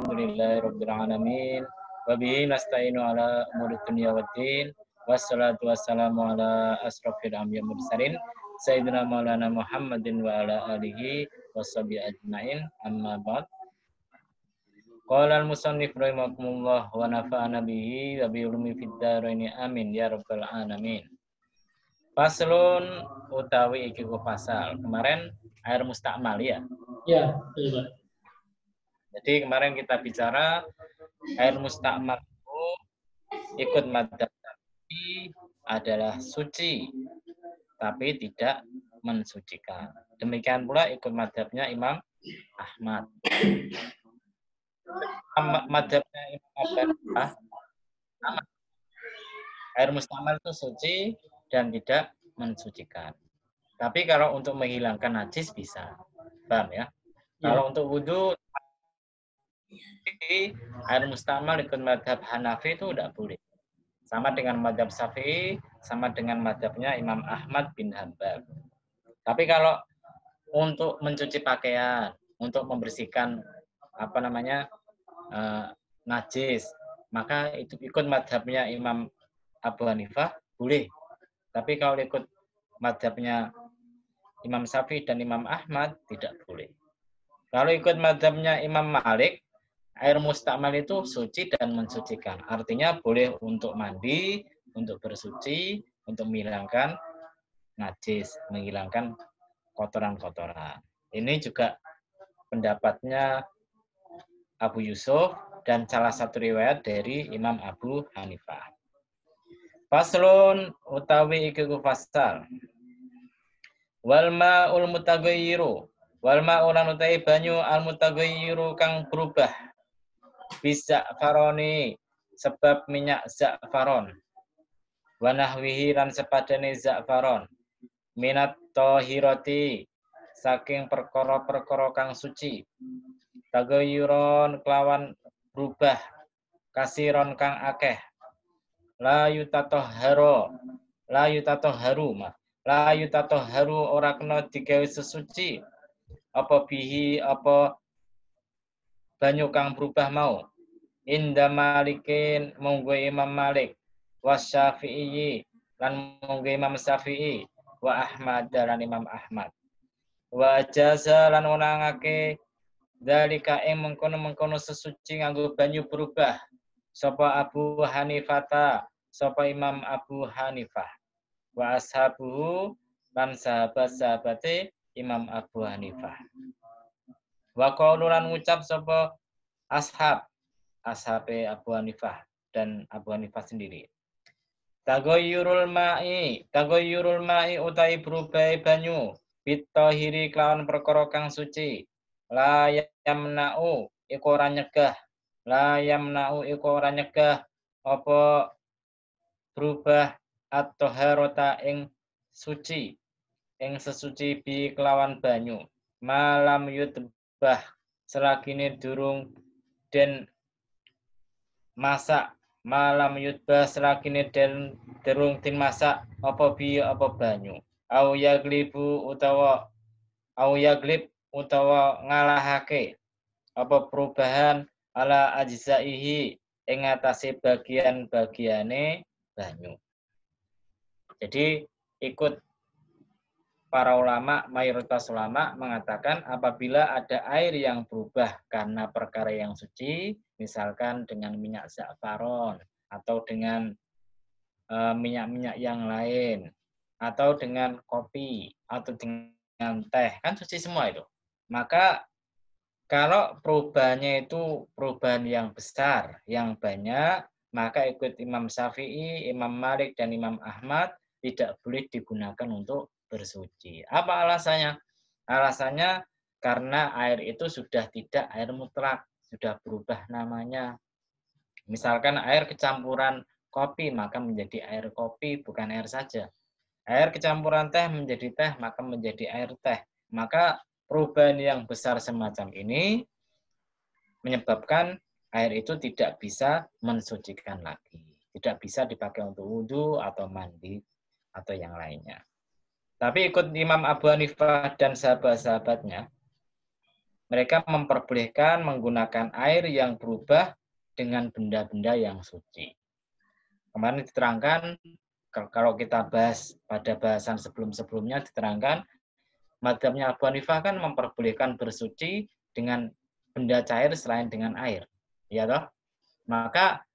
Alhamdulillahirabbil alamin. Wa bihi nasta'inu ala umuri dunya waddin. Wassalatu wassalamu ala asrofil anbiya'i wal mursalin sayyidina maulana Muhammadin wa ala alihi washabihi ajmain. Amma ba'd. Qala al-musannif rahimakumullah wa nafa'ana bihi wa bi ulumi fid dharain amin ya rabbal alamin. Faslun utawi iki ku pasal. Kemarin air mustakmal ya. Ya, betul Pak. Jadi kemarin kita bicara air mustakmal itu ikut madzhab Syafi'i adalah suci tapi tidak mensucikan. Demikian pula ikut madzhabnya Imam Ahmad. Madzhabnya Imam Ahmad sama. Air mustakmal itu suci dan tidak mensucikan. Tapi kalau untuk menghilangkan najis bisa. Paham ya? Kalau untuk wudhu air mustakmal ikut madzhab Hanafi itu tidak boleh. Sama dengan madzhab Syafi'i, sama dengan madzhabnya Imam Ahmad bin Hanbal. Tapi kalau untuk mencuci pakaian, untuk membersihkan najis, maka itu ikut madzhabnya Imam Abu Hanifah boleh. Tapi kalau ikut madzhabnya Imam Syafi'i dan Imam Ahmad tidak boleh. Kalau ikut madzhabnya Imam Malik, air mustakmal itu suci dan mensucikan. Artinya boleh untuk mandi, untuk bersuci, untuk menghilangkan najis, menghilangkan kotoran-kotoran. Ini juga pendapatnya Abu Yusuf dan salah satu riwayat dari Imam Abu Hanifah. Faslun utawi iki fasal. Wal ma'ul mutaghayyiru. Wal ma'ul lan utawi banyu al mutaghayyiru kang berubah. Bisa faroni sebab minyak za'faron. Wa nahwihi lan sepadane za'faron. Minat tohiroti saking perkara-perkara kang suci. Tagayyuron kelawan berubah. Kasiron kang akeh. La yutatohharu ora kena digawe sesuci apa bihi apa banyu kang berubah mau inda malikin monggo Imam Malik wasyafi'i lan monggo Imam Syafi'i wa Ahmad dan Imam Ahmad wa jaza lan onangake dalika ing mengkono-mengkono sesuci nganggo banyu berubah sapa Abu Hanifah sapa Imam Abu Hanifah wa ashabuhu lan sahabat-sahabate Imam Abu Hanifah. Wa qaulu lan ngucap sapa ashabe Abu Hanifah dan Abu Hanifah sendiri. Tagayyurul ma'i utai berubah banyu bitahiri kelawan perkara kang suci. La yamna'u iku ora nyegah apa berubah at-taharata ing suci ing sesuci bi kelawan banyu malam yutbah selagine durung den masak malam yutbah selagine den durung den masak apa bi apa banyu au yaglib utawa ngalahake apa perubahan ala ajzaihi ing atase bagian-bagiane banyu. Jadi ikut para ulama, mayoritas ulama mengatakan apabila ada air yang berubah karena perkara yang suci, misalkan dengan minyak za'faron atau dengan minyak-minyak yang lain atau dengan kopi atau dengan teh, kan suci semua itu. Maka kalau perubahannya itu perubahan yang besar, yang banyak, maka ikut Imam Syafi'i, Imam Malik, dan Imam Ahmad tidak boleh digunakan untuk bersuci. Apa alasannya? Alasannya karena air itu sudah tidak air mutlak, sudah berubah namanya. Misalkan air kecampuran kopi, maka menjadi air kopi, bukan air saja. Air kecampuran teh menjadi teh, maka menjadi air teh. Maka perubahan yang besar semacam ini menyebabkan air itu tidak bisa mensucikan lagi. Tidak bisa dipakai untuk wudhu atau mandi atau yang lainnya. Tapi ikut Imam Abu Hanifah dan sahabat-sahabatnya, mereka memperbolehkan menggunakan air yang berubah dengan benda-benda yang suci. Kemarin diterangkan, kalau kita bahas pada bahasan sebelum-sebelumnya diterangkan, mazhabnya Abu Hanifah kan memperbolehkan bersuci dengan benda cair selain dengan air. Ya toh? Maka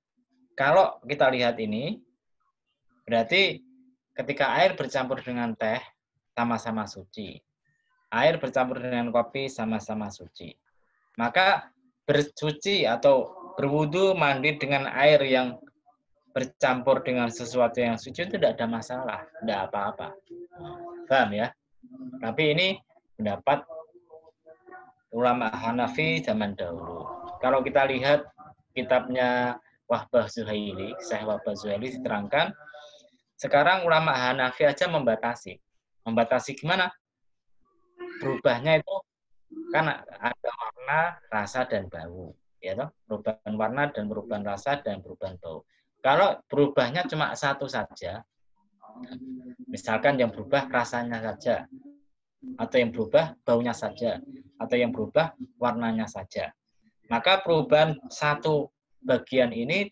kalau kita lihat ini, berarti ketika air bercampur dengan teh, sama-sama suci. Air bercampur dengan kopi, sama-sama suci. Maka bersuci atau berwudu mandi dengan air yang bercampur dengan sesuatu yang suci itu tidak ada masalah, tidak apa-apa. Paham ya? Tapi ini pendapat ulama Hanafi zaman dahulu. Kalau kita lihat kitabnya Wahbah Zuhaili, Syekh Wahbah Zuhaili diterangkan, sekarang ulama Hanafi aja membatasi. Membatasi gimana? Berubahnya itu kan ada warna, rasa, dan bau. Ya toh? Perubahan warna dan perubahan rasa dan perubahan bau. Kalau berubahnya cuma satu saja, misalkan yang berubah rasanya saja, atau yang berubah baunya saja, atau yang berubah warnanya saja, maka perubahan satu bagian ini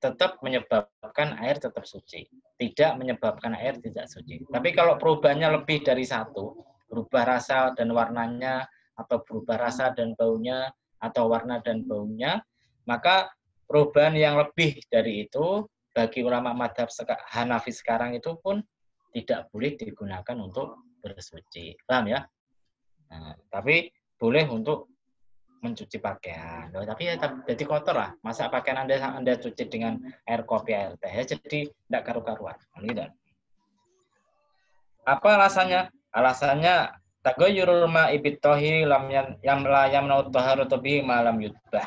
tetap menyebabkan air tetap suci, tidak menyebabkan air tidak suci. Tapi kalau perubahannya lebih dari satu, berubah rasa dan warnanya, atau berubah rasa dan baunya, atau warna dan baunya, maka perubahan yang lebih dari itu bagi ulama madhab Hanafi sekarang itu pun tidak boleh digunakan untuk bersuci. Paham ya? Nah, tapi boleh untuk mencuci pakaian. Loh, tapi ya jadi kotor lah. Masa pakaian Anda cuci dengan air kopi, air teh, ya jadi tidak karu-karuan. Gitu. Apa alasannya? Alasannya tagayyurul ma'i bitohi lam yamna'u taharatu bihi ma lam yutbah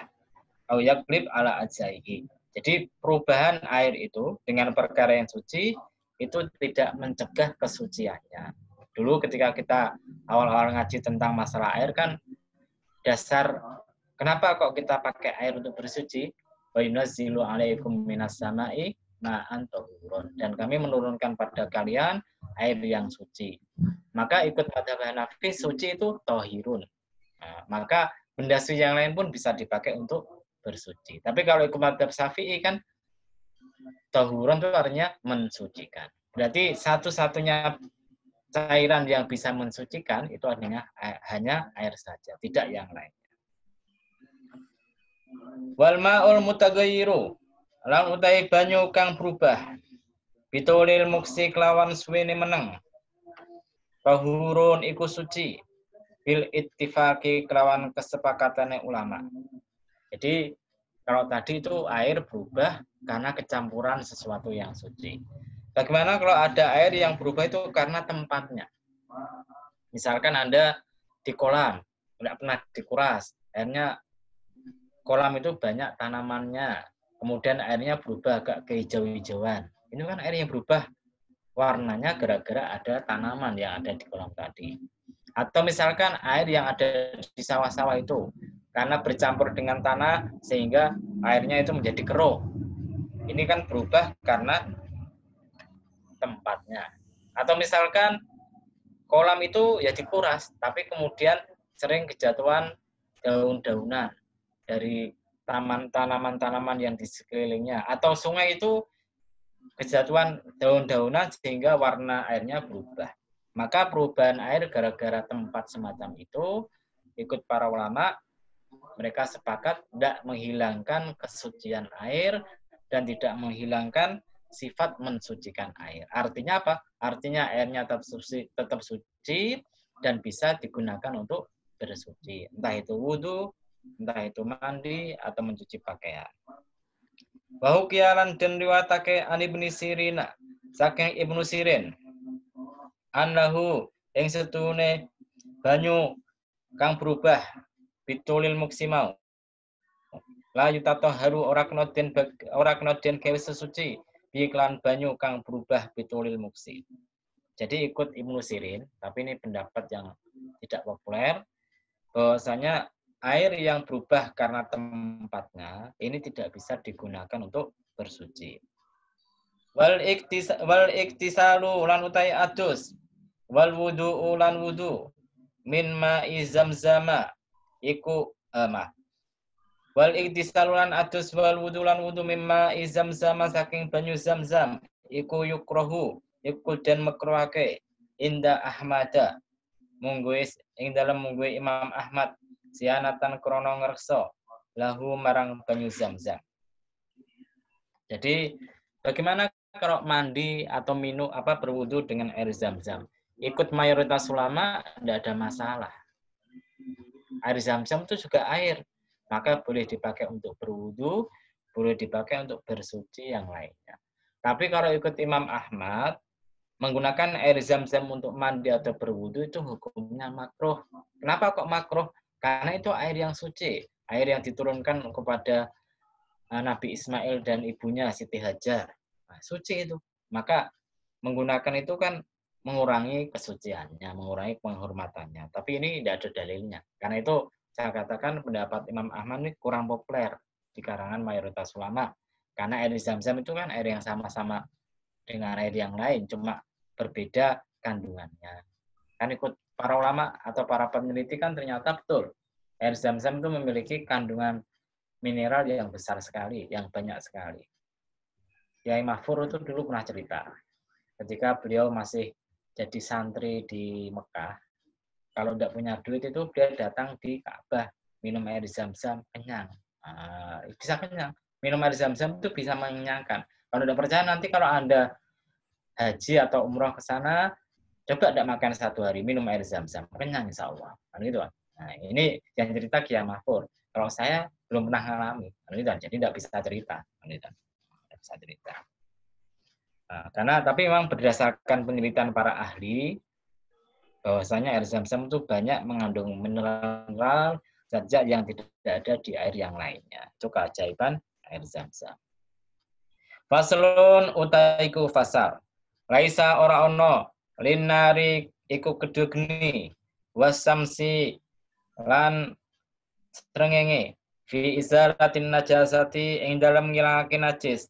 au yaklib ala ajaihi. Jadi perubahan air itu dengan perkara yang suci itu tidak mencegah kesuciannya. Dulu ketika kita awal-awal ngaji tentang masalah air kan dasar kenapa kok kita pakai air untuk bersuci? Wa yunazzilu 'alaikum minas sama'i ma'an tahurun. Dan kami menurunkan pada kalian air yang suci. Maka ikut mazhab Hanafi suci itu tahirun. Nah, maka benda suci yang lain pun bisa dipakai untuk bersuci. Tapi kalau ikut mazhab Syafi'i kan tahurun itu artinya mensucikan. Berarti satu-satunya cairan yang bisa mensucikan itu artinya hanya air saja, tidak yang lain. Wal ma'ul mutagayyiru lan utahe banyu kang berubah. Bitulil muksi kelawan suwene meneng. Tahurun iku suci. Bil ittifaqi kelawan kesepakatane ulama. Jadi kalau tadi itu air berubah karena kecampuran sesuatu yang suci. Bagaimana kalau ada air yang berubah itu karena tempatnya? Misalkan Anda di kolam, tidak pernah dikuras, airnya kolam itu banyak tanamannya, kemudian airnya berubah agak kehijau-hijauan. Ini kan air yang berubah warnanya gara-gara ada tanaman yang ada di kolam tadi. Atau misalkan air yang ada di sawah-sawah itu, karena bercampur dengan tanah sehingga airnya itu menjadi keruh. Ini kan berubah karena tempatnya. Atau misalkan kolam itu ya dikuras, tapi kemudian sering kejatuhan daun-daunan dari tanaman-tanaman yang di sekelilingnya. Atau sungai itu kejatuhan daun-daunan sehingga warna airnya berubah. Maka perubahan air gara-gara tempat semacam itu, ikut para ulama, mereka sepakat tidak menghilangkan kesucian air dan tidak menghilangkan sifat mensucikan air. Artinya apa? Artinya airnya tetap suci dan bisa digunakan untuk bersuci. Entah itu wudhu, entah itu mandi, atau mencuci pakaian. Wa hukiyalan dan riwatake an Ibnu Sirin saking Ibnu Sirin annahu ing setune banyu kang berubah bitulil muksimau la yutatahharu ora kena den gawe sesuci iklan banyu kang berubah bitulil muksi. Jadi ikut Ibnu Sirin, tapi ini pendapat yang tidak populer bahwasanya air yang berubah karena tempatnya ini tidak bisa digunakan untuk bersuci. Wal iktisalu lan utai adus wal wudu'u lan wudu min ma'i zamzama iku wal iktisalulan adus wal wudulan wudu mimma izam-zam saking banyu zam-zam iku yukrohu iku dan makruhake inda Ahmada mungguis ing dalam mungguis Imam Ahmad sianatan krono ngrekso lahu marang banyu zam-zam. Jadi bagaimana kalau mandi atau minum berwudu dengan air zam-zam? Ikut mayoritas ulama tidak ada masalah. Air zam-zam itu juga air, maka boleh dipakai untuk berwudu, boleh dipakai untuk bersuci yang lainnya. Tapi kalau ikut Imam Ahmad, menggunakan air zam-zam untuk mandi atau berwudu itu hukumnya makruh. Kenapa kok makruh? Karena itu air yang suci, air yang diturunkan kepada Nabi Ismail dan ibunya Siti Hajar. Nah, suci itu. Maka menggunakan itu kan mengurangi kesuciannya, mengurangi penghormatannya. Tapi ini tidak ada dalilnya. Karena itu saya katakan pendapat Imam Ahmad ini kurang populer di kalangan mayoritas ulama. Karena air zam-zam itu kan air yang sama-sama dengan air yang lain, cuma berbeda kandungannya. Kan ikut para ulama atau para peneliti kan ternyata betul. Air zam-zam itu memiliki kandungan mineral yang besar sekali, yang banyak sekali. Yai Mahfur itu dulu pernah cerita. Ketika beliau masih jadi santri di Mekah, kalau tidak punya duit itu dia datang di Ka'bah, minum air zam-zam, kenyang. Bisa kenyang. Minum air zam-zam itu bisa mengenyangkan. Kalau tidak percaya nanti kalau Anda haji atau umroh ke sana, coba tidak makan 1 hari, minum air zam-zam, kenyang insya Allah. Gitu. Nah, ini yang cerita Kiai Mahfur. Kalau saya belum pernah mengalami, jadi tidak bisa cerita. Tidak bisa cerita. Nah, karena tapi memang berdasarkan penelitian para ahli, bahwasanya air zam-zam itu banyak mengandung mineral zat-zat yang tidak ada di air yang lainnya. Itu keajaiban air zam-zam. Faslun utaiku fasal. Laisa ora ono linari iku kedhe geni wasamsi lan srengenge fi izalatin najasati ing dalem ngilangake najis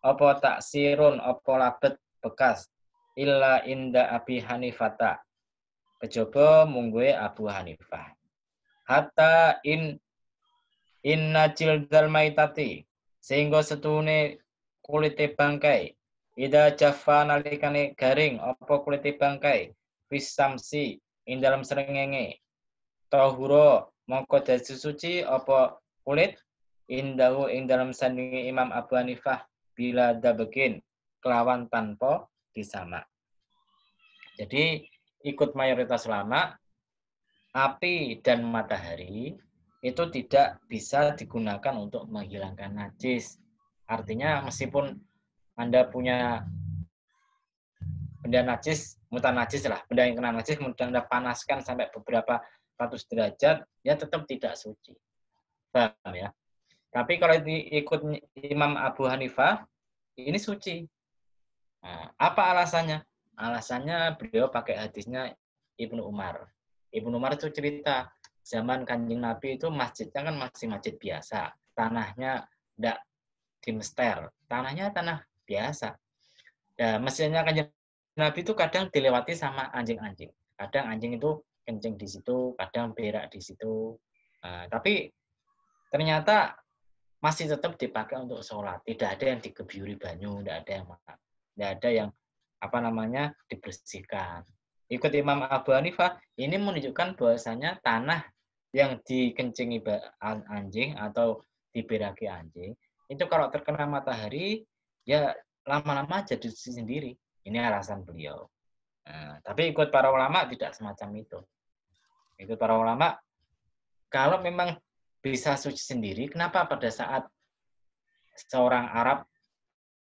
apa taksirun apa labet bekas illa inda Abi Hanifata kejaba mungguhe Abu Hanifah hatta inna jildal maitati sehingga setune kulite bangkai ida jaffa nalikane garing apa kulite bangkai fisamsi ing dalam srengenge tahura mongko dadi suci apa kulit indahu ing dalam sandinge Imam Abu Hanifah bila dabekin kelawan tanpa disama. Jadi ikut mayoritas ulama api dan matahari itu tidak bisa digunakan untuk menghilangkan najis. Artinya meskipun Anda punya benda najis, mutan najis lah, benda yang kena najis kemudian Anda panaskan sampai beberapa ratus derajat, ya tetap tidak suci. Paham ya? Tapi kalau ikut Imam Abu Hanifah, ini suci. Nah, apa alasannya? Alasannya beliau pakai hadisnya Ibnu Umar. Ibnu Umar itu cerita, zaman Kanjeng Nabi itu masjidnya kan masih masjid biasa. Tanahnya tidak dimester. Tanahnya tanah biasa. Ya, masjidnya Kanjeng Nabi itu kadang dilewati sama anjing-anjing. Kadang anjing itu kencing di situ, kadang berak di situ. Nah, tapi ternyata masih tetap dipakai untuk sholat. Tidak ada yang dikebiuri banyu, tidak ada yang dibersihkan. Ikut Imam Abu Hanifah ini menunjukkan bahwasanya tanah yang dikencingi anjing atau diberaki anjing itu kalau terkena matahari ya lama-lama jadi suci sendiri. Ini alasan beliau. Nah, tapi ikut para ulama tidak semacam itu. Ikut para ulama kalau memang bisa suci sendiri, kenapa pada saat seorang Arab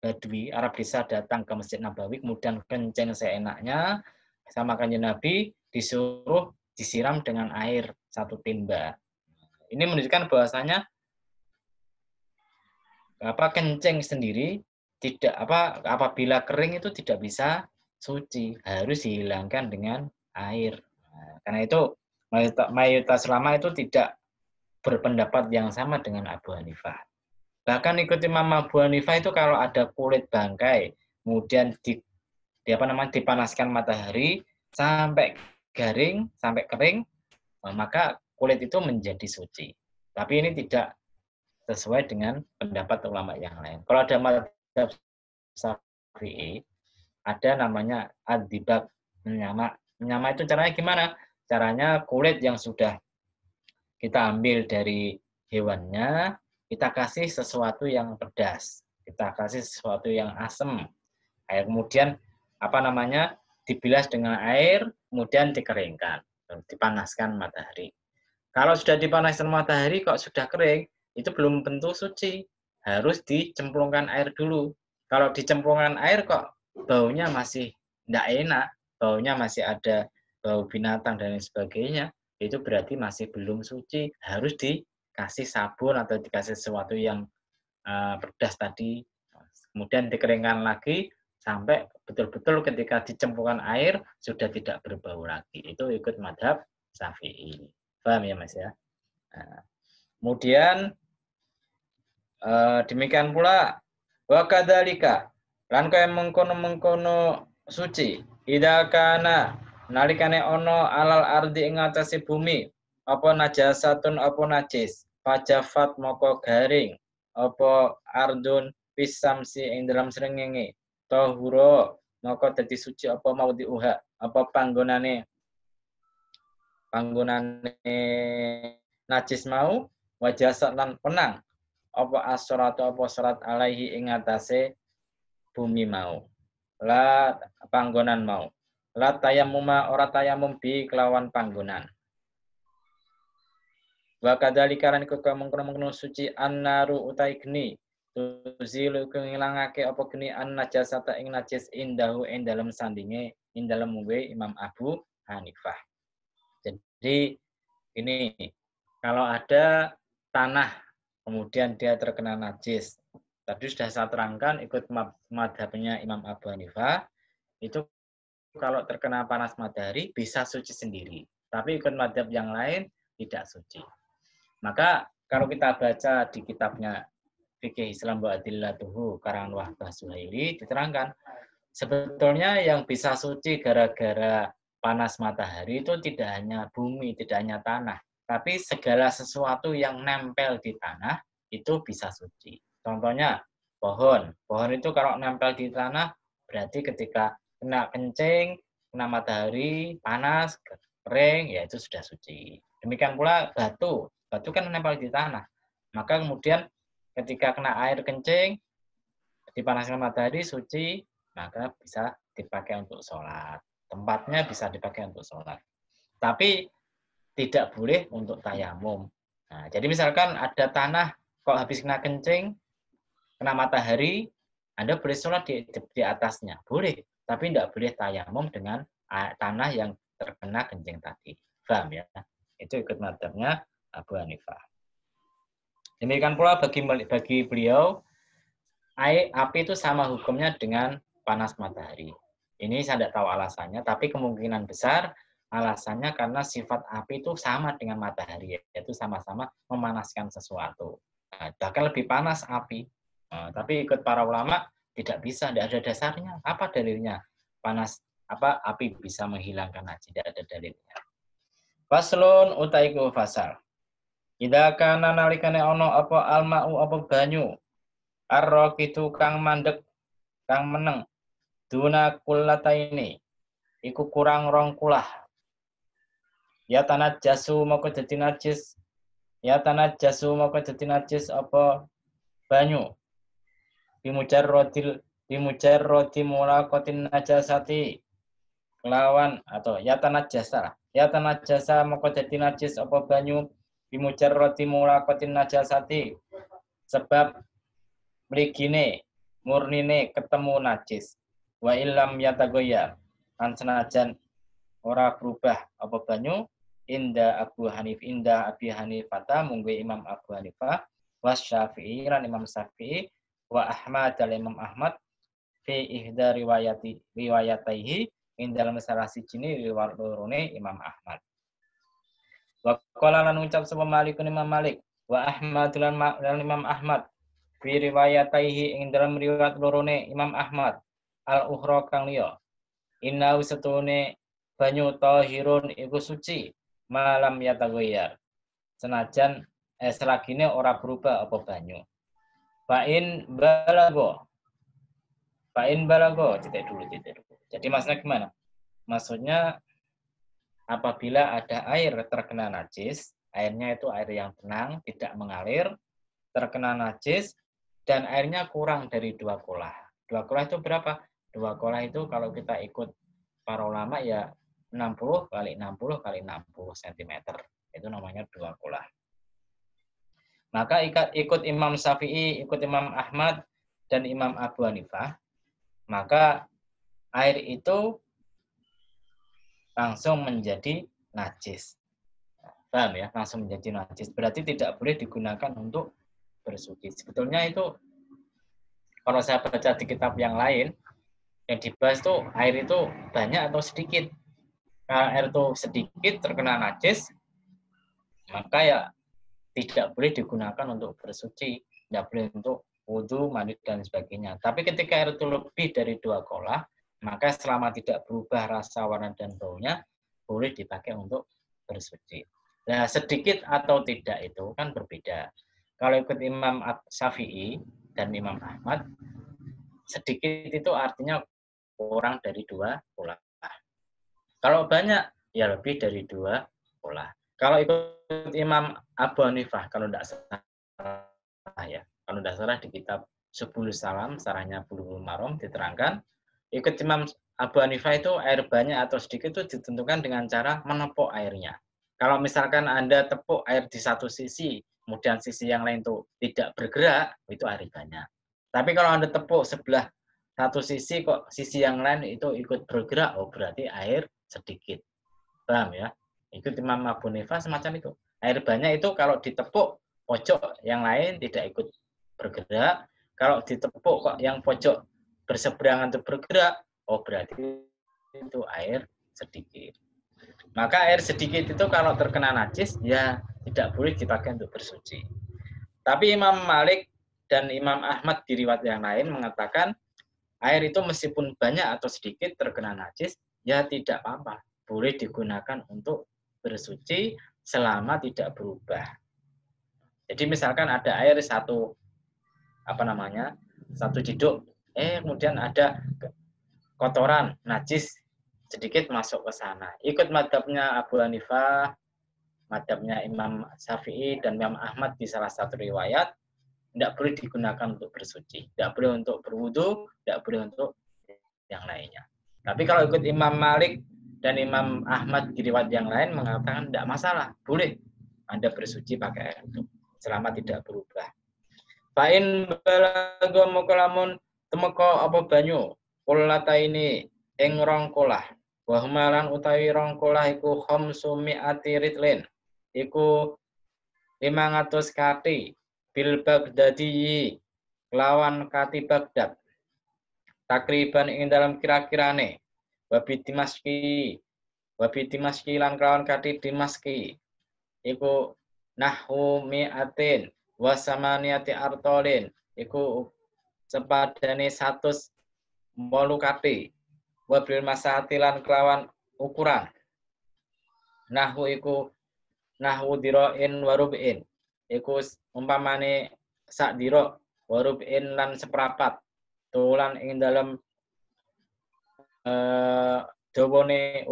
Badui, Arab desa datang ke Masjid Nabawi, kemudian kencing seenaknya, sama Kanjeng Nabi disuruh disiram dengan air 1 timba. Ini menunjukkan bahwasanya kencing sendiri tidak apabila kering itu tidak bisa suci, harus dihilangkan dengan air. Nah, karena itu mayoritas ulama itu tidak berpendapat yang sama dengan Abu Hanifah. Bahkan ikut Imam Abu Hanifah itu kalau ada kulit bangkai, kemudian dipanaskan matahari sampai garing, sampai kering, maka kulit itu menjadi suci. Tapi ini tidak sesuai dengan pendapat ulama yang lain. Kalau ada mazhab Syafi'i, ada namanya ad-dibag, menyama. Menyama itu caranya gimana? Caranya kulit yang sudah kita ambil dari hewannya, kita kasih sesuatu yang pedas, kita kasih sesuatu yang asam. Kemudian dibilas dengan air, kemudian dikeringkan, dipanaskan matahari. Kalau sudah dipanaskan matahari kok sudah kering, itu belum tentu suci. Harus dicemplungkan air dulu. Kalau dicemplungkan air kok baunya masih tidak enak, baunya masih ada bau binatang dan lain sebagainya, itu berarti masih belum suci. Harus dikasih sabun atau dikasih sesuatu yang pedas tadi. Kemudian dikeringkan lagi sampai betul-betul ketika dicemplungkan air sudah tidak berbau lagi. Itu ikut mazhab Syafi'i. Paham ya Mas ya? Nah, kemudian demikian pula wa kadzalika lan kaya mengkono-mengkono suci idza kana nalikane ono alal ardi ing atase bumi apa najasatun apa najis pajafat moko garing apa ardun pisamsi ing dalam srengenge tahura moko dadi suci apa maudi uha apa panggonane najis mau wajah lan penang apa asrat apa serat alaihi ing atase bumi mau la panggonan mau la tayamuma ora tayamum bi kelawan panggonan wa kadzalika lan iku mengkono suci annaru utai geni tuzilu ngilangake apa geni an najasata ing najis indahu ing dalem sandinge ing dalem Imam Abu Hanifah. Jadi ini kalau ada tanah kemudian dia terkena najis, tadi sudah saya terangkan ikut madhabnya Imam Abu Hanifah, itu kalau terkena panas matahari bisa suci sendiri, tapi ikut madhab yang lain tidak suci. Maka kalau kita baca di kitabnya Fikih Islam wa Adillatuhu karangan Wahbah Suhaili diterangkan sebetulnya yang bisa suci gara-gara panas matahari itu tidak hanya bumi, tidak hanya tanah, tapi segala sesuatu yang nempel di tanah itu bisa suci. Contohnya pohon. Pohon itu kalau nempel di tanah berarti ketika kena kencing, kena matahari, panas, kering, ya itu sudah suci. Demikian pula batu. Batu kan nempel di tanah. Maka kemudian ketika kena air kencing, dipanaskan matahari, suci, maka bisa dipakai untuk sholat. Tempatnya bisa dipakai untuk sholat. Tapi tidak boleh untuk tayamum. Nah, jadi misalkan ada tanah kok habis kena kencing, kena matahari, Anda boleh sholat di atasnya. Boleh, tapi tidak boleh tayamum dengan tanah yang terkena kencing tadi. Paham ya? Itu ikut mazhabnya Abu Hanifah. Demikian pula bagi beliau, api itu sama hukumnya dengan panas matahari. Ini saya tidak tahu alasannya, tapi kemungkinan besar alasannya karena sifat api itu sama dengan matahari, yaitu sama-sama memanaskan sesuatu. Nah, bahkan lebih panas api. Nah, tapi ikut para ulama tidak bisa, tidak ada dasarnya. Apa dalilnya? Api bisa menghilangkan najis, tidak ada dalilnya. Faslun utaiku fasal. Idza kana nalikane ono apa almau apa banyu arraqitu kang mandek kang meneng duna kullataini iku kurang rong kulah ya tanah jasu moko dadi najis apa banyu bimujarrodi mulaqatin najasati kelawan atau ya tanah jasa moko dadi najis apa banyu bimujarrodi mulaqatin najasati sebab mrigine murnine ketemu najis wa illam yatagoyar kan senajan ora berubah apa banyu inda Abi Hanifah munggu Imam Abu Hanifah wa Syafi'i lan Imam Syafi'i wa Ahmad dan Imam Ahmad fi ihda riwayataihi ing dalam salah sijine riwayat lorone Imam Ahmad. Wa qala lan ucap sapa Malik Imam Malik wa Ahmad lan Imam Ahmad fi riwayataihi ing dalam riwayat lorone Imam Ahmad al-ukhra kang liya inna satune banyu tahirun iku suci malam yatagoyar senajan selagine ora berubah apa banyu. Fa'in balago. Fa'in balago, titik dulu. Jadi maksudnya gimana? Maksudnya apabila ada air terkena najis, airnya itu air yang tenang, tidak mengalir, terkena najis, dan airnya kurang dari 2 kolah. 2 kolah itu berapa? 2 kolah itu kalau kita ikut para ulama ya 60 kali 60 kali 60 cm. Itu namanya 2 kolah. Maka ikut Imam Syafi'i, ikut Imam Ahmad, dan Imam Abu Hanifah, maka air itu langsung menjadi najis. Paham ya? Langsung menjadi najis. Berarti tidak boleh digunakan untuk bersuci. Sebetulnya itu, kalau saya baca di kitab yang lain, yang dibahas tuh air itu banyak atau sedikit. Kalau air itu sedikit terkena najis, maka ya tidak boleh digunakan untuk bersuci, tidak boleh untuk wudhu, mandi, dan sebagainya. Tapi ketika air itu lebih dari 2 kolah, maka selama tidak berubah rasa, warna, dan baunya, boleh dipakai untuk bersuci. Nah, sedikit atau tidak itu kan berbeda. Kalau ikut Imam Syafi'i dan Imam Ahmad, sedikit itu artinya kurang dari 2 kolah. Kalau banyak, ya lebih dari 2 kolah. Kalau ikut Imam Abu Hanifah, kalau tidak salah ya, kalau tidak salah di kitab Subul Salam, sarahnya Bulughul Maram diterangkan, ikut Imam Abu Hanifah itu air banyak atau sedikit itu ditentukan dengan cara menepuk airnya. Kalau misalkan Anda tepuk air di satu sisi, kemudian sisi yang lain itu tidak bergerak, itu air banyak. Tapi kalau Anda tepuk sebelah satu sisi, kok sisi yang lain itu ikut bergerak, oh berarti air sedikit. Paham ya? Ikut Imam Abu Hanifah semacam itu. Air banyak itu kalau ditepuk pojok yang lain tidak ikut bergerak. Kalau ditepuk kok yang pojok berseberangan itu bergerak, oh berarti itu air sedikit. Maka air sedikit itu kalau terkena najis ya tidak boleh dipakai untuk bersuci. Tapi Imam Malik dan Imam Ahmad di riwayat yang lain mengatakan air itu meskipun banyak atau sedikit terkena najis ya tidak apa-apa. Boleh digunakan untuk bersuci selama tidak berubah. Jadi misalkan ada air satu ciduk, kemudian ada kotoran najis sedikit masuk ke sana. Ikut madhabnya Abu Hanifah, madhabnya Imam Syafi'i dan Imam Ahmad di salah satu riwayat, tidak boleh digunakan untuk bersuci, tidak boleh untuk berwudu, tidak boleh untuk yang lainnya. Tapi kalau ikut Imam Malik dan Imam Ahmad di riwayat yang lain mengatakan tidak masalah, boleh Anda bersuci pakai air itu selama tidak berubah. Fa'in balago mukalamun temeka apa banyu kulata ini ing rong kolah wa humalan utawi rong kolah iku khamsumi'ati ritlin iku 500 kati bil Baghdadi lawan kati Baghdad takriban ing dalam kira-kirane wabi Dimaski lan kelawan kati Dimaski iku nahu mi'atin wa samaniyati artolin iku sepadane 108 kati wa bil masahati lan kelawan ukuran nahu iku nahu diroin warubin iku umpamane sak diro warubin lan seprapat tulan ing dalam dawane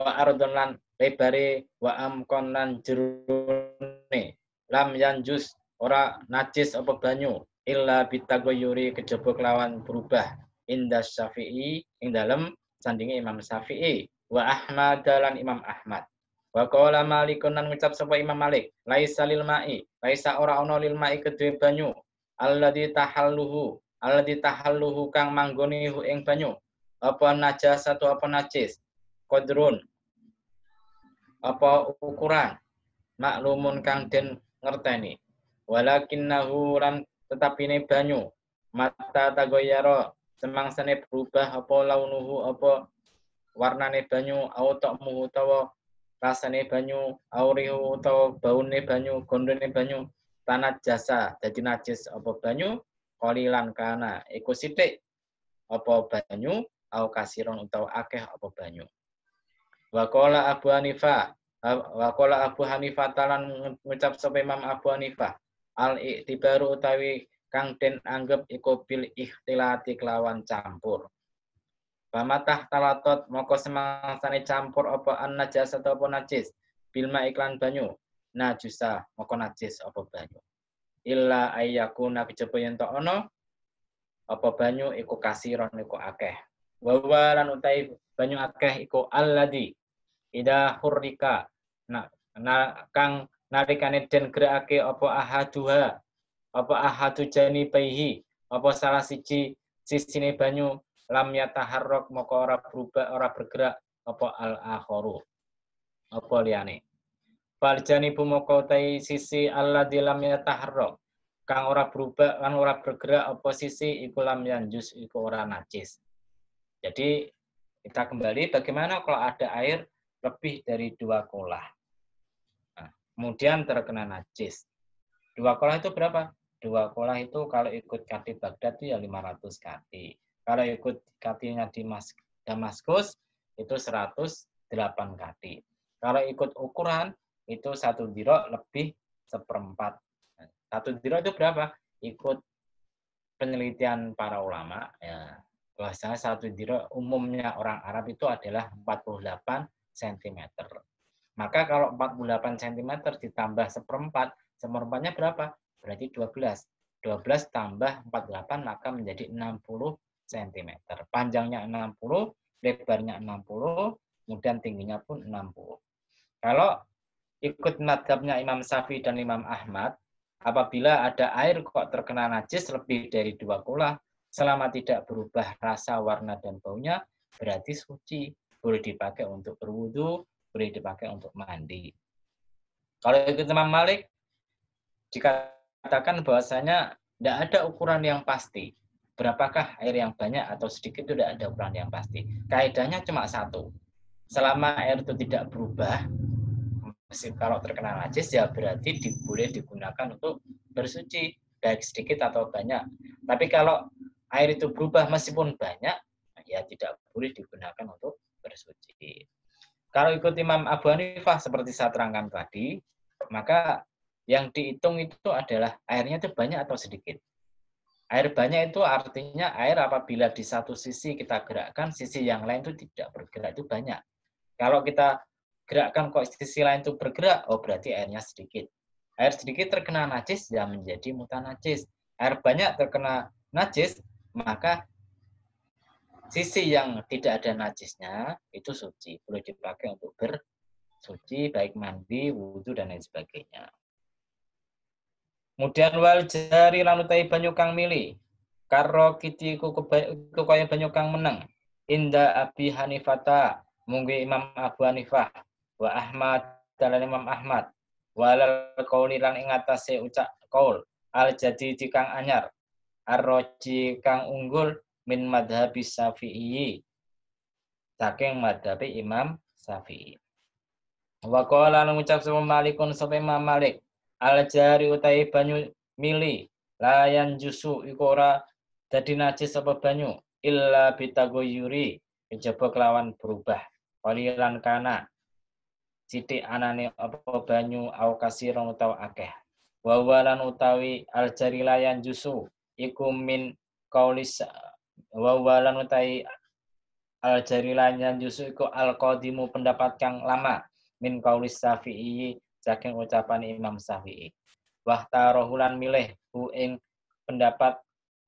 wa ardon lan lebare wa amkon lan jerone lam yanjus ora najis apa banyu illa bitagoyuri kejaba kelawan berubah indas Syafi'i ing dalem sandinge Imam Syafi'i wa Ahmad lan Imam Ahmad wa qala Malikun lan ngucap sapa Imam Malik laisa lil ma'i laisa ora ana lil ma'i kedue banyu alladzi tahalluhu kang manggoni ing banyu apa najas atau apa najis qadrun apa ukuran maklumun kang den ngerteni walakinnahu lan tetapine banyu mata tagoyaro semangsane berubah apa launuhu apa warnane banyu au ta'muhu utawa rasane banyu aurihu utawa baune banyu gondone banyu tanat jasa dadi najis apa banyu qalilan kana iku sithik apa banyu au kasiron utawa akeh apa banyu. Wa qala Abu Hanifah Waqala Abu Hanifah talan ngucap sapa Imam Abu Hanifah al-i'tibaru utawi kang den anggap iku bil ikhtilati kelawan campur. Pamatah talatot moko semangsane campur apa an najas atau apa najis bilma iklan banyu najusa moko najis apa banyu. Illa ayyakuna kejaba yen tok ana apa banyu iku kasiron iku akeh. Wa lan utai banyu akeh iku alladzi ida hurrika kang nalikane den gerakake apa ahaduha apa ahadu janibaihi apa salah siji sisine banyu lam yataharrak maka ora berubah ora bergerak apa al akharu apa liyane fal janibu maka utai sisi alladzi lam yataharrak kang ora berubah kan ora bergerak apa sisi iku lam yanjus iku ora najis. Jadi kita kembali bagaimana kalau ada air lebih dari 2 kolah. Nah, kemudian terkena najis. 2 kolah itu berapa? 2 kolah itu kalau ikut kati Baghdad itu ya 500 kati. Kalau ikut katinya di Damaskus itu 108 kati. Kalau ikut ukuran itu 1 dirok lebih 1/4. 1 dirok itu berapa? Ikut penelitian para ulama ya. Bahwasanya 1 dirok umumnya orang Arab itu adalah 48 cm. Maka kalau 48 cm ditambah 1/4, 1/4-nya berapa? Berarti 12. 12 tambah 48 maka menjadi 60 cm. Panjangnya 60, lebarnya 60, kemudian tingginya pun 60. Kalau ikut mazhabnya Imam Syafi'i dan Imam Ahmad, apabila ada air kok terkena najis lebih dari 2 kolah, selama tidak berubah rasa, warna, dan baunya, berarti suci. Boleh dipakai untuk berwudu, boleh dipakai untuk mandi. Kalau ikut Imam Malik, dikatakan bahwasanya tidak ada ukuran yang pasti. Berapakah air yang banyak atau sedikit itu tidak ada ukuran yang pasti. Kaidahnya cuma satu. Selama air itu tidak berubah, kalau terkena najis ya berarti boleh digunakan untuk bersuci, baik sedikit atau banyak. Tapi kalau air itu berubah meskipun banyak, ya tidak boleh digunakan untuk bersuci. Kalau ikut Imam Abu Hanifah seperti saya terangkan tadi, maka yang dihitung itu adalah airnya itu banyak atau sedikit. Air banyak itu artinya air apabila di satu sisi kita gerakkan, sisi yang lain itu tidak bergerak, itu banyak. Kalau kita gerakkan kok sisi lain itu bergerak, oh berarti airnya sedikit. Air sedikit terkena najis, ya menjadi mutanajis. Air banyak terkena najis, maka sisi yang tidak ada najisnya itu suci, boleh dipakai untuk bersuci, baik mandi, wudhu, dan lain sebagainya. Kemudian wal jari lan utahi banyu kang mili, karo kiti ku kaya banyu kang meneng. Inda Abi Hanifata, mungkin Imam Abu Hanifah, wa Ahmad dan Imam Ahmad, walal qauli lan ing atase ucap qaul al jadi kang anyar, ar-roji kang unggul min madhabi Syafi'i, saking madhabi Imam Syafi'i. Wa qala lan ngucap sapa Malikun sapa Imam Malik, al jari utahi banyu mili layan jusu iku ora dadi najis apa banyu illa bitagoyuri kejaba kelawan berubah walilan kana sithik anane apa banyu au kasiron utawa akeh wawalan utawi al jari layan jusu iku min kaulis wawalan utawi al jari layan jusu iku al qadimu pendapat kang lama min kaulis Syafi'i saking ucapan Imam Syafi'i. Wahta rohulan milih hu ing pendapat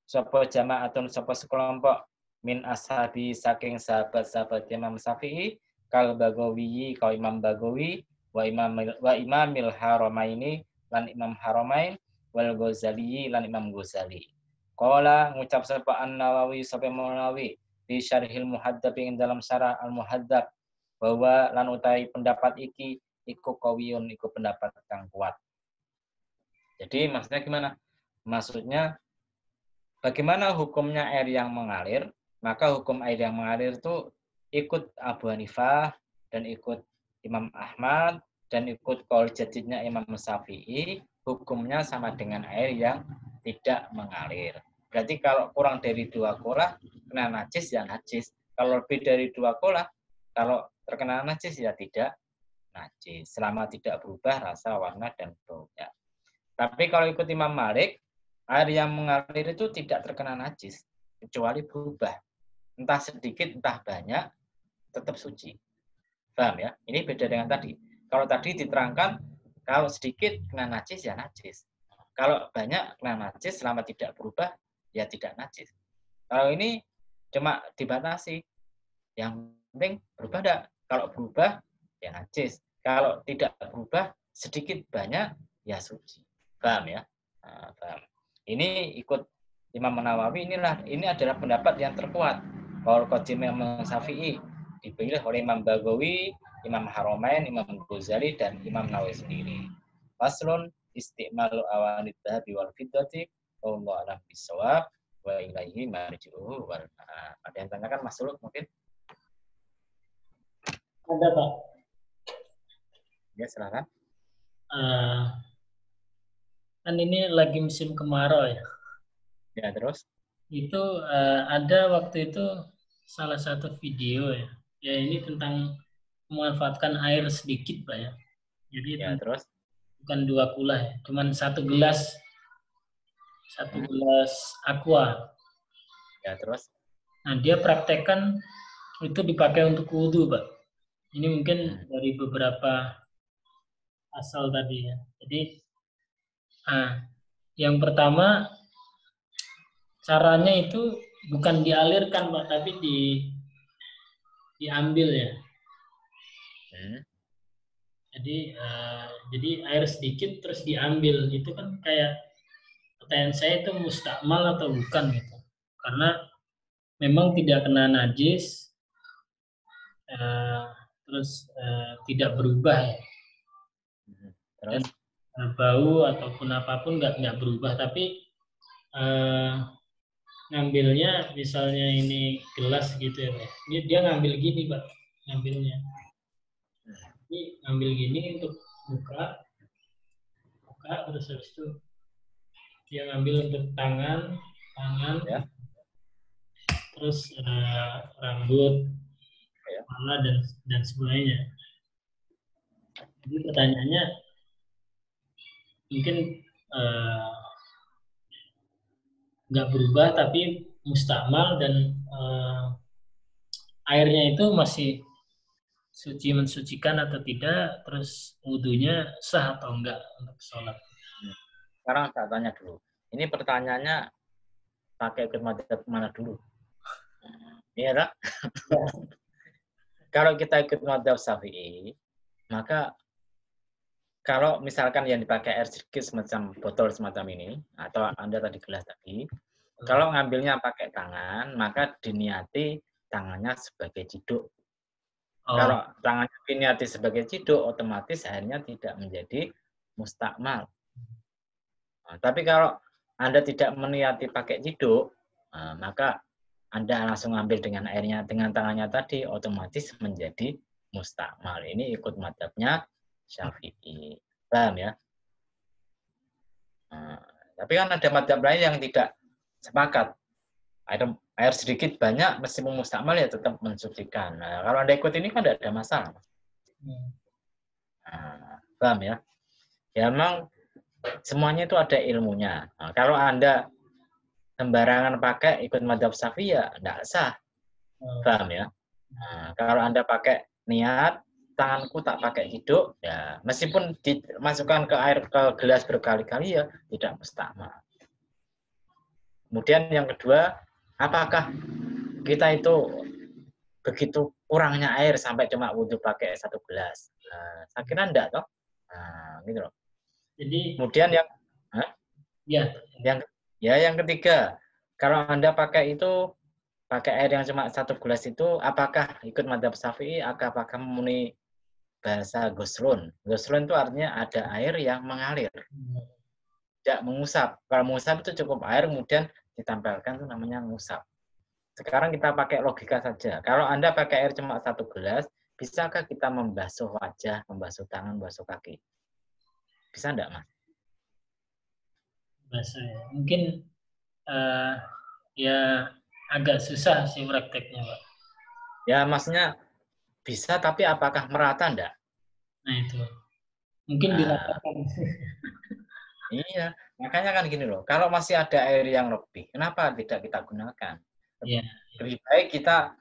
sapa jamaatun sapa sekelompok min ashabi saking sahabat-sahabat Imam Syafi'i kal Bagawi kau Imam Bagawi wa Imamil Haramaini lan Imam Haramain wal Ghazali lan Imam Ghazali. Qala ngucap sapa An-Nawawi sapa Nawawi di Syarhil Muhadzab ing dalam syarah Al-Muhadzab bahwa lan utai pendapat iki iku kawiyun iku pendapat kang kuat. Jadi maksudnya gimana? Maksudnya bagaimana hukumnya air yang mengalir? Maka hukum air yang mengalir itu ikut Abu Hanifah dan ikut Imam Ahmad dan ikut qaul jadidnya Imam Syafi'i, hukumnya sama dengan air yang tidak mengalir. Berarti kalau kurang dari 2 kolah kena najis ya najis. Kalau lebih dari 2 kolah kalau terkena najis ya tidak najis selama tidak berubah rasa, warna, dan baunya. Tapi kalau ikut Imam Malik, air yang mengalir itu tidak terkena najis kecuali berubah. Entah sedikit, entah banyak, tetap suci. Paham ya? Ini beda dengan tadi. Kalau tadi diterangkan, kalau sedikit kena najis, ya najis. Kalau banyak kena najis, selama tidak berubah, ya tidak najis. Kalau ini cuma dibatasi. Yang penting berubah enggak. Kalau berubah, ya najis. Kalau tidak berubah, sedikit banyak, ya suci. Paham ya? Nah, paham. Ini ikut Imam Nawawi, ini adalah pendapat yang terkuat. Qaul Qadim Imam Syafi'i dipilih oleh Imam Baghawi, Imam Haramain, Imam Ghazali, dan Imam Nawawi sendiri. Faslun isti'malu awanid dhahabi wal fiddati wallahu a'lam bissawab wa ilaihi marji'uhu wal ma'ab. Ada yang tanyakan Mas Suluk mungkin? Ada, Pak. Ya, silakan. Kan ini lagi musim kemarau ya. Ya, terus? Itu ada waktu itu salah satu video ya. Ya ini tentang memanfaatkan air sedikit, Pak ya. Jadi Ya, terus? bukan 2 kula ya, cuman satu gelas aqua. Ya, terus? Nah, dia praktekkan itu dipakai untuk wudhu, Pak. Ini mungkin dari beberapa asal tadi ya. Jadi, yang pertama caranya itu bukan dialirkan, Pak, tapi diambil ya. Jadi air sedikit terus diambil, itu kan kayak pertanyaan saya itu mustakmal atau bukan gitu. Karena memang tidak kena najis, terus tidak berubah ya. Dan bau ataupun apapun nggak berubah, tapi ngambilnya misalnya ini gelas gitu ya, Pak. Dia ngambil gini, Pak, ngambilnya. Ini ngambil gini untuk buka terus habis itu dia ngambil untuk tangan ya. Terus rambut, kepala dan sebagainya. Jadi pertanyaannya mungkin nggak berubah tapi mustakmal dan airnya itu masih suci mensucikan atau tidak, terus wudhunya sah atau enggak untuk sholat. Sekarang saya tanya dulu. Ini pertanyaannya pakai ikut madzhab mana dulu? Iya tak? Kalau kita ikut madzhab Syafi'i, maka kalau misalkan yang dipakai air sedikit semacam botol semacam ini, atau Anda tadi gelas tadi, kalau ngambilnya pakai tangan, maka diniati tangannya sebagai ciduk. Kalau tangannya diniati sebagai ciduk, otomatis airnya tidak menjadi mustakmal. Nah, tapi kalau Anda tidak meniati pakai ciduk, maka Anda langsung ambil dengan airnya, dengan tangannya tadi, otomatis menjadi mustakmal. Ini ikut madzhabnya Syafi'i. Paham ya? Nah, tapi kan ada madzhab lain yang tidak sepakat. Air sedikit banyak meskipun mustakmal ya tetap mensucikan. Nah, kalau Anda ikut ini kan tidak ada masalah. Nah, paham ya? Ya memang semuanya itu ada ilmunya. Nah, kalau Anda sembarangan pakai ikut madzhab Syafi'i ya tidak sah. Paham ya? Nah, kalau Anda pakai niat tanganku tak pakai ciduk, ya meskipun dimasukkan ke air ke gelas berkali-kali ya tidak mustakmal. Kemudian yang kedua, apakah kita itu begitu kurangnya air sampai cuma wudhu pakai 1 gelas? Nah, saya kira enggak toh. Nah, gitu loh. Jadi kemudian yang ketiga, kalau Anda pakai air yang cuma 1 gelas itu, apakah ikut madzhab Syafi'i, apakah memenuhi bahasa ghuslun? Ghuslun itu artinya ada air yang mengalir, tidak mengusap. Kalau mengusap itu cukup air kemudian ditempelkan, itu namanya mengusap. Sekarang kita pakai logika saja. Kalau Anda pakai air cuma 1 gelas, bisakah kita membasuh wajah, membasuh tangan, membasuh kaki? Bisa enggak, Mas? Bisa ya. Mungkin ya agak susah sih prakteknya, Pak. Ya, maksudnya bisa, tapi apakah merata enggak? Nah itu mungkin Nah, diratakan. iya, makanya kan gini loh, kalau masih ada air yang lebih, kenapa tidak kita gunakan? Iya. Lebih baik kita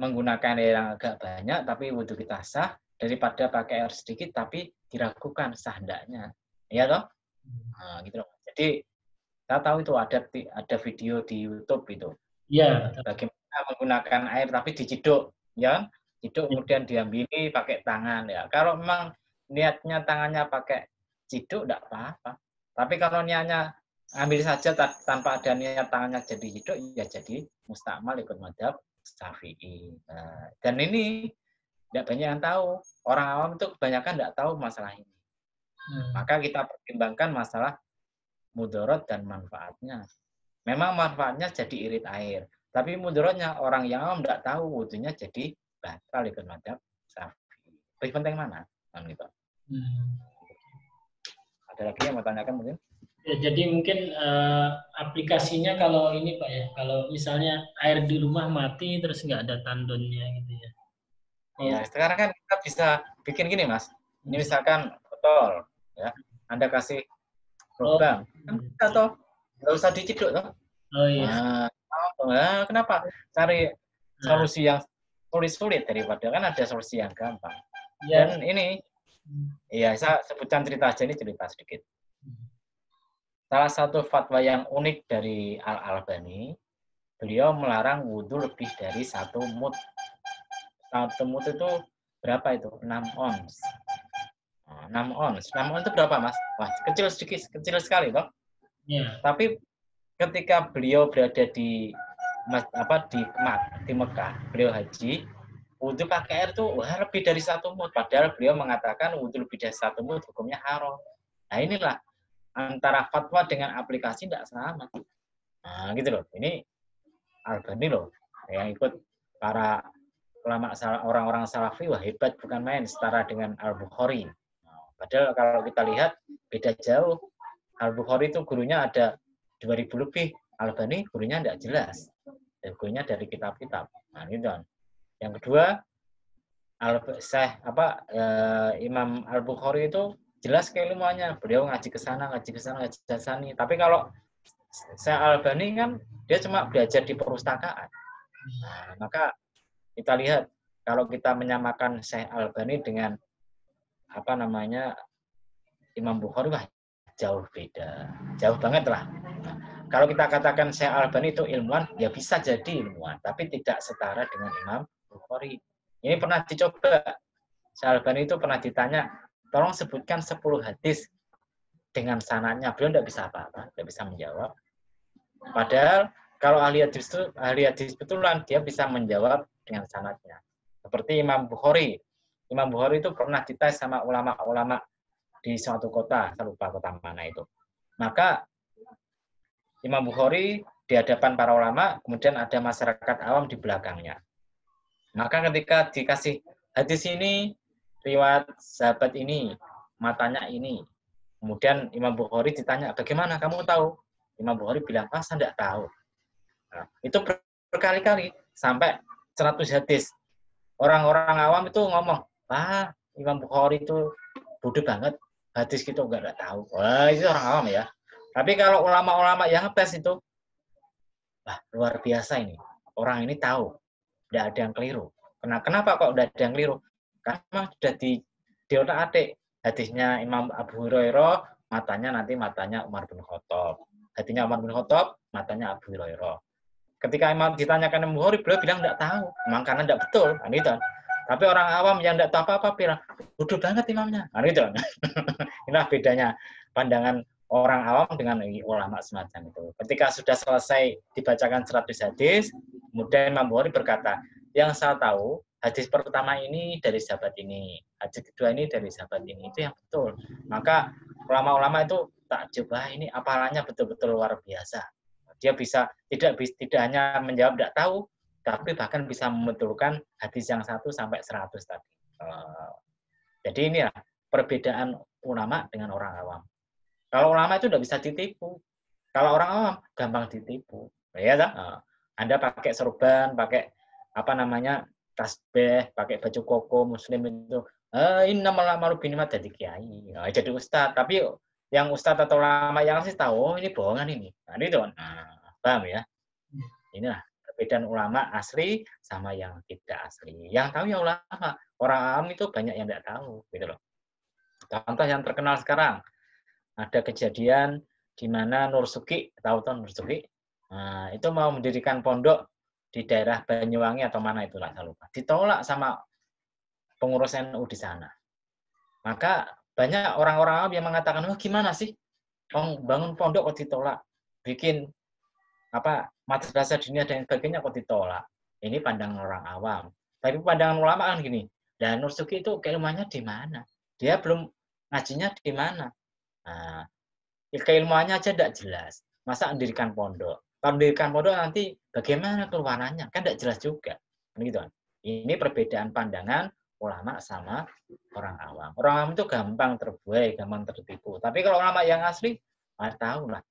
menggunakan air yang agak banyak, tapi wudhu kita sah, daripada pakai air sedikit, tapi diragukan sah hendaknya. Iya toh? Nah, gitu loh. Jadi, saya tahu itu ada video di YouTube itu. Iya. Bagaimana menggunakan air, tapi diciduk. Ya, ciduk Iya. kemudian diambili pakai tangan. Ya, kalau memang niatnya tangannya pakai ciduk, enggak apa-apa. Tapi kalau niatnya ambil saja tanpa ada niat tangannya jadi ciduk, ya jadi mustakmal ikut madhab Syafi'i. Nah, dan ini tidak banyak yang tahu. Orang awam itu kebanyakan tidak tahu masalah ini. Maka kita pertimbangkan masalah mudarat dan manfaatnya. Memang manfaatnya jadi irit air. Tapi mudaratnya orang yang awam tidak tahu, wudhunya jadi batal ikut madhab Syafi'i. Lebih penting mana? Kan gitu. Ada lagi yang mau tanyakan mungkin? Ya, jadi mungkin aplikasinya kalau ini Pak ya, kalau misalnya air di rumah mati terus nggak ada tandonnya gitu ya. Ya, Oh, sekarang kan kita bisa bikin gini, Mas. Ini bisa. misalkan botol, ya. Anda kasih Oh, lubang, kan bisa toh, nggak usah diciduk toh. oh iya. Nah, kenapa cari Nah, solusi yang sulit-sulit daripada kan ada solusi yang gampang. ya. Dan ini, ya saya sebutkan cerita aja, ini cerita sedikit. Salah satu fatwa yang unik dari Al-Albani, beliau melarang wudhu lebih dari 1 mud. 1 mud itu berapa itu? 6 ons. 6 ons. 6 ons itu berapa, Mas? Wah, kecil sedikit, kecil sekali, toh. Ya. Tapi ketika beliau berada di di Mekah, beliau haji, wudhu pakai air tuh wah, lebih dari 1 mud. Padahal beliau mengatakan wudhu lebih dari 1 mud hukumnya haram. Nah inilah antara fatwa dengan aplikasi tidak sama. Nah gitu loh. Ini Albani loh yang ikut para ulama orang-orang salafi, wah hebat bukan main setara dengan Al-Bukhari. Nah, padahal kalau kita lihat beda jauh. Al-Bukhari itu gurunya ada 2000 lebih. Albani gurunya tidak jelas. Dan gurunya dari kitab-kitab. Nah, gitu kan. Yang kedua, Imam Al-Bukhari itu jelas keilmuannya. Beliau ngaji ke sana, ngaji ke sana, ngaji ke sana. Tapi kalau Syekh Albani kan dia cuma belajar di perpustakaan. Nah, maka kita lihat kalau kita menyamakan Syekh Albani dengan Imam Bukhari, wah jauh beda, jauh banget lah. Nah, kalau kita katakan Syekh Albani itu ilmuwan, ya bisa jadi ilmuwan, tapi tidak setara dengan Imam Bukhari. Ini pernah dicoba. Syekh Albani itu pernah ditanya, tolong sebutkan 10 hadis dengan sanadnya. Beliau tidak bisa apa-apa, tidak bisa menjawab. Padahal kalau ahli hadis betulan dia bisa menjawab dengan sanadnya. Seperti Imam Bukhari. Imam Bukhari itu pernah dites sama ulama-ulama di suatu kota, saya lupa kota mana itu. Maka Imam Bukhari di hadapan para ulama, kemudian ada masyarakat awam di belakangnya. Maka ketika dikasih hadis ini, riwayat sahabat ini, matanya ini, kemudian Imam Bukhari ditanya, bagaimana kamu tahu? Imam Bukhari bilang, saya tidak tahu. Nah, itu berkali-kali, sampai 100 hadis. Orang-orang awam itu ngomong, Imam Bukhari itu bodoh banget, hadis gitu nggak tahu. Wah, itu orang awam ya. Tapi kalau ulama-ulama yang ngebes itu, wah luar biasa ini. Orang ini tahu, tidak ada yang keliru. Kenapa kok tidak ada yang keliru? Karena sudah di otak-atik. Hadisnya Imam Abu Hurairah, matanya Umar bin Khattab. Hadisnya Umar bin Khattab, matanya Abu Hurairah. Ketika Imam ditanyakan Imam Bukhari, beliau bilang tidak tahu. Memang karena tidak betul. Kan itu. Tapi orang awam yang tidak tahu apa-apa bilang, bodoh banget imamnya. Kan itu. Inilah bedanya pandangan orang awam dengan ulama semacam itu. Ketika sudah selesai dibacakan 100 hadis, kemudian Imam Bukhari berkata, yang saya tahu, hadis pertama ini dari sahabat ini, hadis kedua ini dari sahabat ini. Itu yang betul. Maka ulama-ulama itu takjub, ini apalannya betul-betul luar biasa. Dia bisa tidak hanya menjawab tidak tahu, tapi bahkan bisa membetulkan hadis yang 1 sampai 100 tadi. Jadi ini ya perbedaan ulama dengan orang awam. Kalau ulama itu tidak bisa ditipu. Kalau orang awam gampang ditipu. Ya, Anda pakai sorban, pakai tasbih, pakai baju koko muslim itu Innamal a'malu binniat jadi kiai, jadi ustaz. Tapi yang ustaz atau ulama yang sih tahu, oh ini bohongan ini. Nah, itu kan. Nah, paham ya? Inilah perbedaan ulama asli sama yang tidak asli. Yang tahu ya ulama. Orang awam itu banyak yang tidak tahu, gitu loh. Contoh yang terkenal sekarang, ada kejadian di mana Nursuki, tahu Nur Suki? Nah, itu mau mendirikan pondok di daerah Banyuwangi atau mana itulah, saya lupa. Ditolak sama pengurus NU di sana. Maka banyak orang-orang awam yang mengatakan, oh gimana sih, bangun pondok kok ditolak, bikin apa madrasah diniyah dan sebagainya kok ditolak. Ini pandangan orang awam. Tapi pandangan ulama kan gini, dan Nur Suki itu keilmuannya di mana? Dia belum ngajinya di mana? Nah, keilmuannya aja tidak jelas. Masa mendirikan pondok? Kalau mendirikan pondok nanti bagaimana keluarannya? Kan tidak jelas juga. Gitu. Ini perbedaan pandangan ulama sama orang awam. Orang awam itu gampang terbuai, gampang tertipu. Tapi kalau ulama yang asli, tahu lah.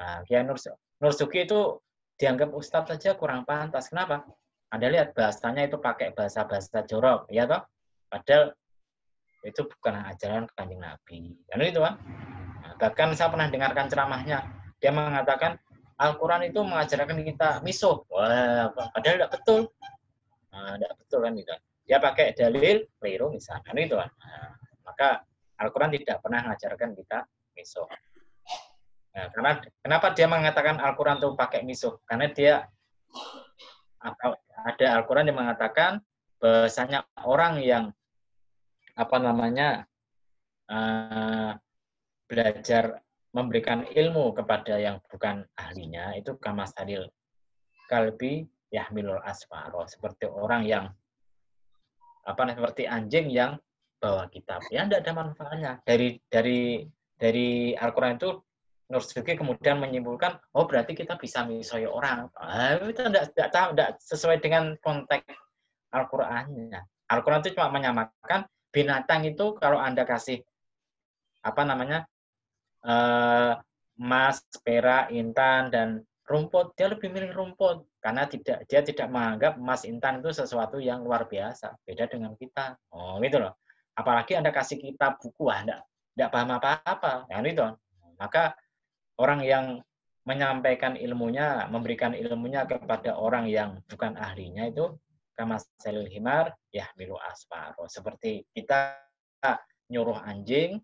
Nah, Kiai Nur Suki itu dianggap ustadz saja kurang pantas. Kenapa? Anda lihat bahasanya itu pakai bahasa-bahasa jorok, ya toh? Padahal itu bukan ajaran Kanjeng Nabi. Kan itu kan? Nah, bahkan saya pernah dengarkan ceramahnya, dia mengatakan Al-Quran itu mengajarkan kita misuh. Wah, padahal tidak betul. Tidak betul kan itu. Dia pakai dalil keliru misalnya, itu kan. Nah, maka Al-Quran tidak pernah mengajarkan kita misuh. Nah, karena kenapa dia mengatakan Al-Quran itu pakai misuh? Karena dia ada Al-Quran yang mengatakan bahasanya orang yang belajar memberikan ilmu kepada yang bukan ahlinya itu kamasalil kalbi yahmilul asfaro, seperti orang yang seperti anjing yang bawa kitab. Ya tidak ada manfaatnya. Dari Al-Quran itu Nur Suki kemudian menyimpulkan, oh berarti kita bisa misoyo orang. Itu tidak sesuai dengan konteks Al-Qurannya. Al-Quran itu cuma menyamakan binatang itu kalau Anda kasih emas, perak, intan, dan rumput, dia lebih milih rumput karena dia tidak menganggap emas, intan itu sesuatu yang luar biasa, beda dengan kita. Oh gitu loh. Apalagi Anda kasih kitab buku, tidak paham apa-apa, ya gitu. Maka orang yang menyampaikan ilmunya, memberikan ilmunya kepada orang yang bukan ahlinya itu kamasalil himar yahmilu asfaro, seperti kita nyuruh anjing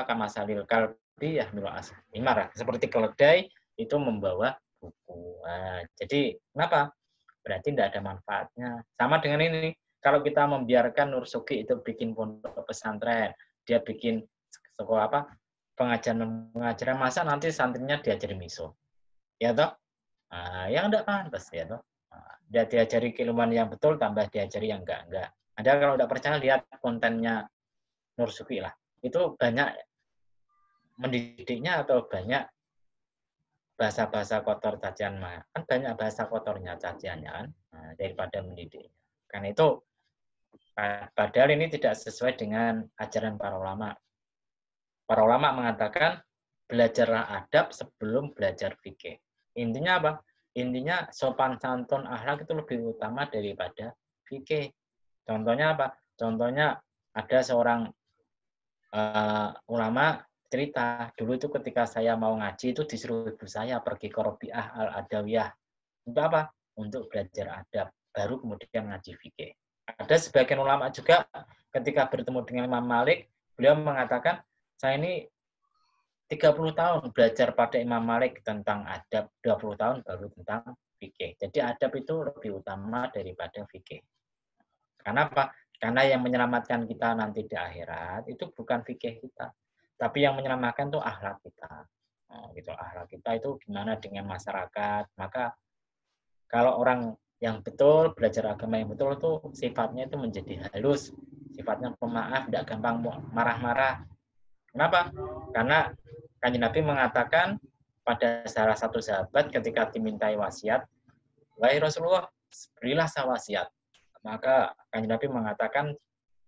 kamasalil kalbi yahmilu asfaro, seperti keledai itu membawa buku. Nah, jadi kenapa? Berarti tidak ada manfaatnya. Sama dengan ini, kalau kita membiarkan Nur Suki itu bikin pondok pesantren, dia bikin sekolah pengajaran masa nanti santrinya diajari miso, ya toh? Nah, yang tidak pantas, ya toh? Nah, dia diajari keilmuan yang betul, tambah diajari yang enggak. Anda kalau tidak percaya lihat kontennya Nur Suki lah, itu banyak mendidiknya atau banyak bahasa-bahasa kotor cacian, kan banyak bahasa kotornya caciannya kan, daripada mendidiknya. Karena itu padahal ini tidak sesuai dengan ajaran para ulama. Para ulama mengatakan belajarlah adab sebelum belajar fikih. Intinya apa? Intinya sopan santun akhlak itu lebih utama daripada fikih. Contohnya apa? Contohnya ada seorang ulama cerita, dulu itu ketika saya mau ngaji itu disuruh ibu saya pergi ke Robiah Al-Adawiyah. Untuk apa? Untuk belajar adab. Baru kemudian ngaji fikih. Ada sebagian ulama juga ketika bertemu dengan Imam Malik, beliau mengatakan, saya ini 30 tahun belajar pada Imam Malik tentang adab, 20 tahun baru tentang fikih. Jadi adab itu lebih utama daripada fikih. Karena apa? Karena yang menyelamatkan kita nanti di akhirat itu bukan fikih kita, tapi yang menyelamatkan itu akhlak kita. Gitu, akhlak kita itu gimana dengan masyarakat. Maka kalau orang yang betul, belajar agama yang betul itu sifatnya itu menjadi halus, sifatnya pemaaf, tidak gampang marah-marah. Kenapa? Karena Kanjeng Nabi mengatakan pada salah satu sahabat ketika dimintai wasiat, wahai Rasulullah, berilah saya wasiat. Maka Kanjeng Nabi mengatakan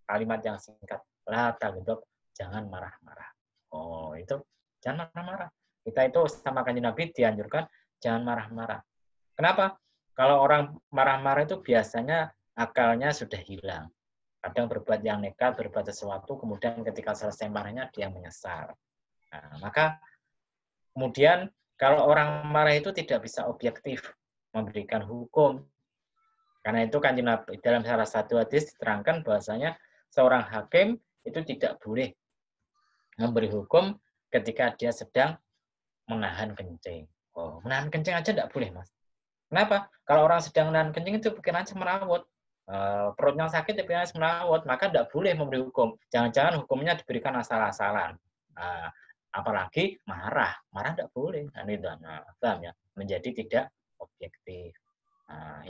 kalimat yang singkat, la taghdab, jangan marah-marah. Oh, itu jangan marah-marah. Kita itu sama Kanjeng Nabi dianjurkan jangan marah-marah. Kenapa? Kalau orang marah-marah itu biasanya akalnya sudah hilang. Kadang berbuat yang nekat, berbuat sesuatu, kemudian ketika selesai marahnya dia menyesal. Nah, maka kemudian kalau orang marah itu tidak bisa objektif memberikan hukum. Karena itu kan dalam salah satu hadis diterangkan bahwasanya seorang hakim itu tidak boleh memberi hukum ketika dia sedang menahan kencing. Oh, menahan kencing aja tidak boleh, Mas. Kenapa? Kalau orang sedang menahan kencing itu pikirannya merawat. Perutnya sakit, pikirannya merawat, maka tidak boleh memberi hukum. Jangan-jangan hukumnya diberikan asal-asalan. Apalagi marah. Marah tidak boleh. Paham ya? Menjadi tidak objektif.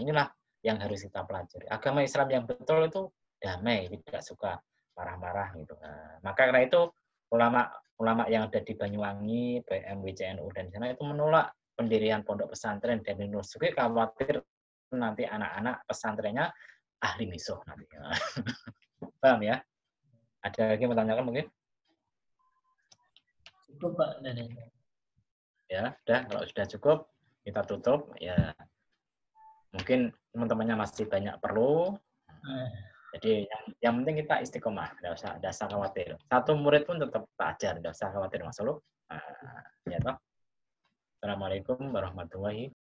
Inilah yang harus kita pelajari. Agama Islam yang betul itu damai, tidak suka marah-marah gitu. Maka karena itu ulama yang ada di Banyuwangi, PM, WCNU dan sana itu menolak pendirian pondok pesantren dan Nusuki, khawatir nanti anak-anak pesantrennya ahli misuh nanti. Paham ya? Ada lagi yang menanyakan mungkin? Cukup Pak Dede. Ya, udah. Kalau sudah cukup, kita tutup. Ya, mungkin teman-temannya masih banyak perlu. Jadi yang penting kita istiqomah, tidak usah khawatir. Satu murid pun tetap ajar, tidak usah khawatir Mas Ulu. Ya toh. Assalamualaikum warahmatullahi